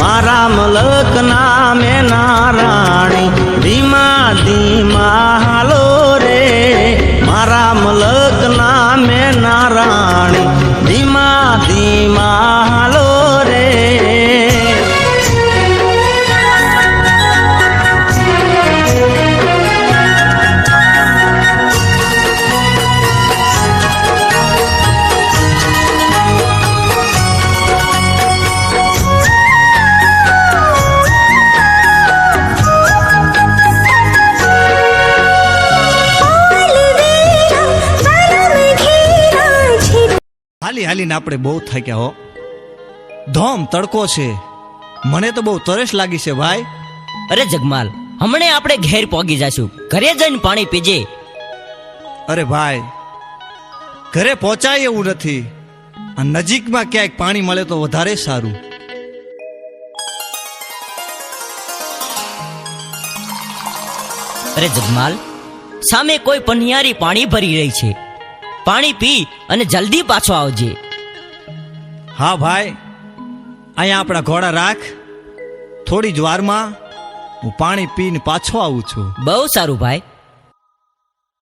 મારા મલક નામે નારાણી ધીમા ધીમા હાલો રે મારા મલક નામે નારાણી ધીમા ધીમા હાલો રે હાલી હાલીને આપણે બહુ થાક્યા હો. ધોમ તડકો છે, મને તો બહુ તરસ લાગી છે ભાઈ. અરે જગમાલ, હમણે આપણે ઘેર પહોંચી જાશું. ઘરે જઈને પાણી પીજે. અરે ભાઈ, ઘરે પહોંચાય એવું નથી. આ નજીકમાં ક્યાંક પાણી મળે તો વધારે સારું. અરે જગમાલ, સામે કોઈ પનિયારી પાણી ભરી રહી છે. પાણી પી અને જલ્દી પાછો આવજે. હા ભાઈ, અહીંયા આપણા ઘોડા રાખ. થોડી જ વારમાં હું પાણી પીને પાછો આવું છું. બહુ સારું ભાઈ.